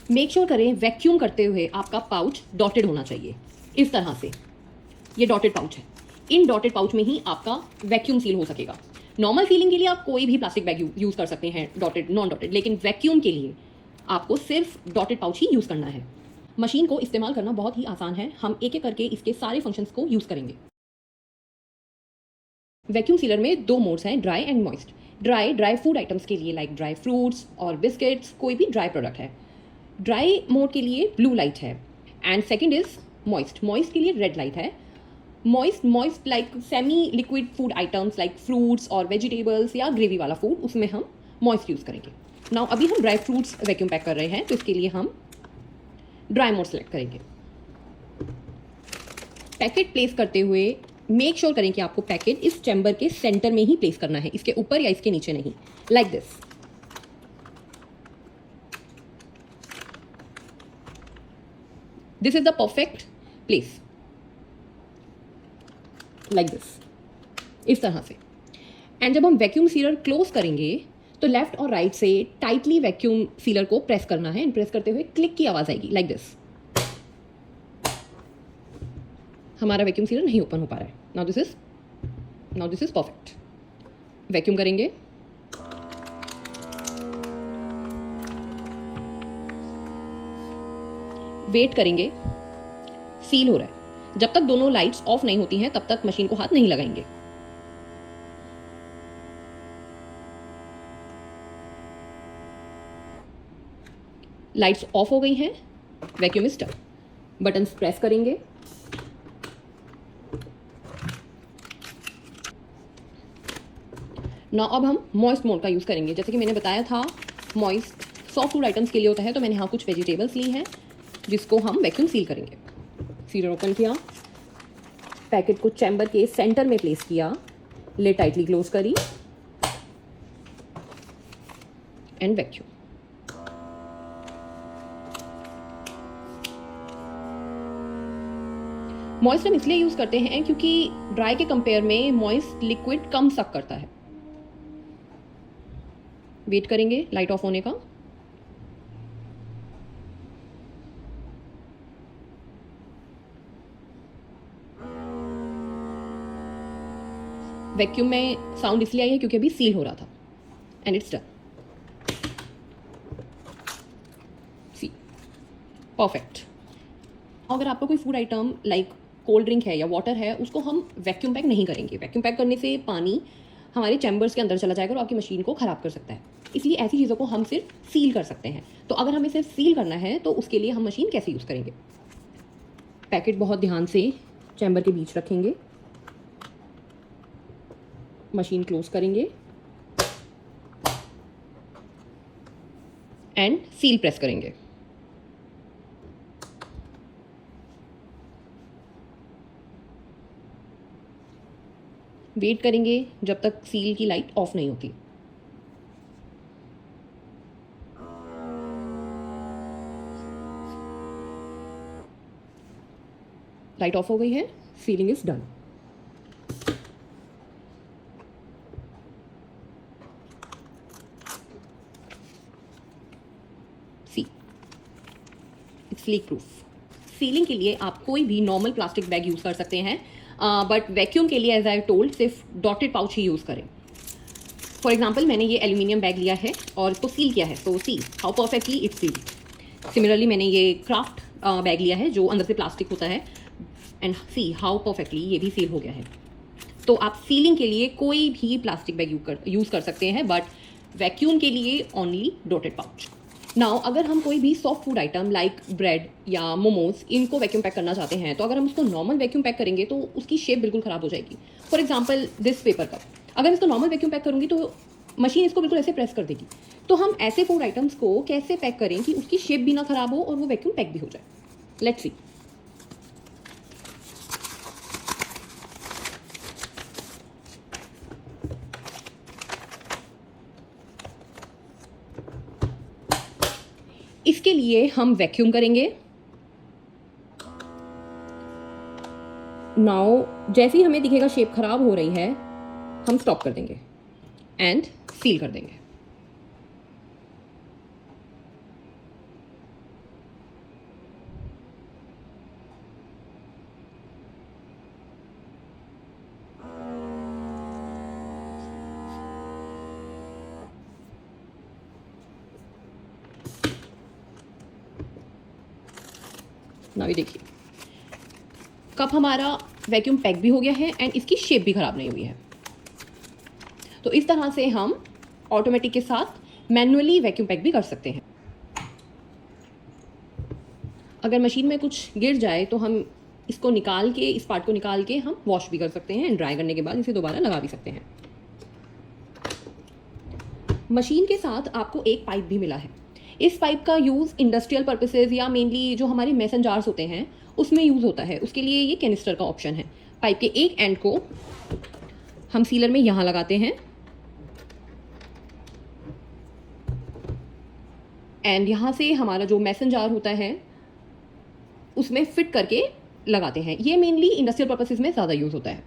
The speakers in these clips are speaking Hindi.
मेक श्योर करें वैक्यूम करते हुए आपका पाउच डॉटेड होना चाहिए, इस तरह से। ये डॉटेड पाउच है, इन डॉटेड पाउच में ही आपका वैक्यूम सील हो सकेगा। नॉर्मल सीलिंग के लिए आप कोई भी प्लास्टिक बैग यूज़ कर सकते हैं, डॉटेड नॉन डॉटेड, लेकिन वैक्यूम के लिए आपको सिर्फ डॉटेड पाउच ही यूज़ करना है। मशीन को इस्तेमाल करना बहुत ही आसान है, हम एक एक करके इसके सारे फंक्शंस को यूज़ करेंगे। वैक्यूम सीलर में दो मोड्स हैं, dry and moist. Dry food items के लिए लाइक ड्राई फ्रूट्स और बिस्किट्स, कोई भी ड्राई प्रोडक्ट है। ड्राई मोड के लिए ब्लू लाइट है एंड सेकंड इज मॉइस्ट के लिए रेड लाइट है। Moist like semi liquid food items like fruits और वेजिटेबल्स या ग्रेवी वाला फूड, उसमें हम मॉइस्ट यूज़ करेंगे। नाउ अभी हम ड्राई फ्रूट्स वैक्यूम पैक कर रहे हैं, तो इसके लिए हम ड्राई मोड सेलेक्ट करेंगे। पैकेट प्लेस करते हुए मेक श्योर करें कि आपको पैकेट इस चैम्बर के सेंटर में ही प्लेस करना है, इसके ऊपर या इसके नीचे नहीं, like this. This is the perfect place, like this, इस तरह से। एंड जब हम वैक्यूम सीलर क्लोज करेंगे तो लेफ्ट और राइट से टाइटली वैक्यूम सीलर को प्रेस करना है, एंड प्रेस करते हुए क्लिक की आवाज आएगी, लाइक दिस। हमारा वैक्यूम सीलर नहीं ओपन हो पा रहा है। Now this is perfect. Vacuum करेंगे, वेट करेंगे, सील हो रहा है। जब तक दोनों लाइट्स ऑफ नहीं होती हैं तब तक मशीन को हाथ नहीं लगाएंगे। लाइट्स ऑफ हो गई हैं, vacuum is done. Button press करेंगे, ना अब हम मॉइस्ट मोड का यूज़ करेंगे। जैसे कि मैंने बताया था, मॉइस्ट सॉफ्ट फूड आइटम्स के लिए होता है, तो मैंने यहाँ कुछ वेजिटेबल्स ली हैं जिसको हम वैक्यूम सील करेंगे। सीलर ओपन किया, पैकेट को चैम्बर के सेंटर में प्लेस किया, लिड टाइटली क्लोज करी एंड वैक्यूम। मॉइस्ट हम इसलिए यूज़ करते हैं क्योंकि ड्राई के कंपेयर में मॉइस्ट लिक्विड कम सक करता है। वेट करेंगे लाइट ऑफ होने का। वैक्यूम में साउंड इसलिए आई है क्योंकि अभी सील हो रहा था, and it's done. See perfect. अगर आपका कोई food item like cold drink है या वाटर है, उसको हम वैक्यूम पैक नहीं करेंगे। वैक्यूम पैक करने से पानी हमारे चैम्बर्स के अंदर चला जाएगा और आपकी मशीन को ख़राब कर सकता है। इसलिए ऐसी चीज़ों को हम सिर्फ सील कर सकते हैं। तो अगर हमें सिर्फ सील करना है तो उसके लिए हम मशीन कैसे यूज़ करेंगे? पैकेट बहुत ध्यान से चैम्बर के बीच रखेंगे, मशीन क्लोज करेंगे एंड सील प्रेस करेंगे। वेट करेंगे जब तक सील की लाइट ऑफ नहीं होती। लाइट ऑफ हो गई है, ceiling is done. See it's leak proof. Ceiling के लिए आप कोई भी नॉर्मल प्लास्टिक बैग यूज़ कर सकते हैं, बट वैक्यूम के लिए एज आई टोल्ड सिर्फ डॉटेड पाउच ही यूज़ करें। फॉर एग्जाम्पल मैंने ये एल्यूमिनियम बैग लिया है और इसको सील किया है, तो see how perfectly it's seal. Similarly मैंने ये क्राफ्ट बैग लिया है जो अंदर से प्लास्टिक होता है, एंड सी हाउ परफेक्टली ये भी सील हो गया है। तो आप सीलिंग के लिए कोई भी प्लास्टिक बैग यूज़ कर सकते हैं, बट वैक्यूम के लिए ओनली डॉटेड पाउच। नाउ अगर हम कोई भी soft food item like bread या मोमोज, इनको वैक्यूम पैक करना चाहते हैं, तो अगर हम उसको नॉर्मल वैक्यूम पैक करेंगे तो उसकी शेप बिल्कुल ख़राब हो जाएगी। For example this paper cup, अगर इसको नॉर्मल वैक्यूम पैक करूँगी तो मशीन इसको बिल्कुल ऐसे प्रेस कर देगी। तो हम ऐसे फूड आइटम्स को कैसे पैक करें कि उसकी शेप भी ना ख़राब हो और वो वैक्यूम पैक भी हो जाए? Let's see. इसके लिए हम वैक्यूम करेंगे। नाउ जैसे ही हमें दिखेगा शेप खराब हो रही है, हम स्टॉप कर देंगे एंड सील कर देंगे। ना ये देखिए कप हमारा वैक्यूम पैक भी हो गया है एंड इसकी शेप भी ख़राब नहीं हुई है। तो इस तरह से हम ऑटोमेटिक के साथ मैन्युअली वैक्यूम पैक भी कर सकते हैं। अगर मशीन में कुछ गिर जाए तो हम इसको निकाल के, इस पार्ट को निकाल के हम वॉश भी कर सकते हैं एंड ड्राई करने के बाद इसे दोबारा लगा भी सकते हैं। मशीन के साथ आपको एक पाइप भी मिला है। इस पाइप का यूज़ इंडस्ट्रियल पर्पसेज या मेनली जो हमारे मेसन जार्स होते हैं उसमें यूज़ होता है। उसके लिए ये कैनिस्टर का ऑप्शन है। पाइप के एक एंड को हम सीलर में यहाँ लगाते हैं एंड यहाँ से हमारा जो मेसन जार होता है उसमें फिट करके लगाते हैं। ये मेनली इंडस्ट्रियल पर्पसेस में ज़्यादा यूज़ होता है।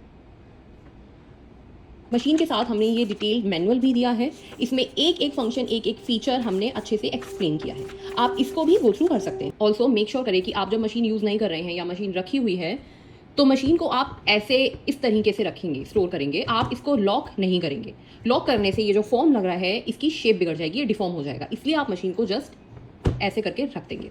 मशीन के साथ हमने ये डिटेल मैनुअल भी दिया है। इसमें एक एक फंक्शन, एक एक फीचर हमने अच्छे से एक्सप्लेन किया है। आप इसको भी गो थ्रू कर सकते हैं। ऑल्सो मेक श्योर करें कि आप जब मशीन यूज़ नहीं कर रहे हैं या मशीन रखी हुई है तो मशीन को आप ऐसे इस तरीके से रखेंगे, स्टोर करेंगे। आप इसको लॉक नहीं करेंगे। लॉक करने से ये जो फॉर्म लग रहा है इसकी शेप बिगड़ जाएगी, ये डिफॉर्म हो जाएगा। इसलिए आप मशीन को जस्ट ऐसे करके रख देंगे।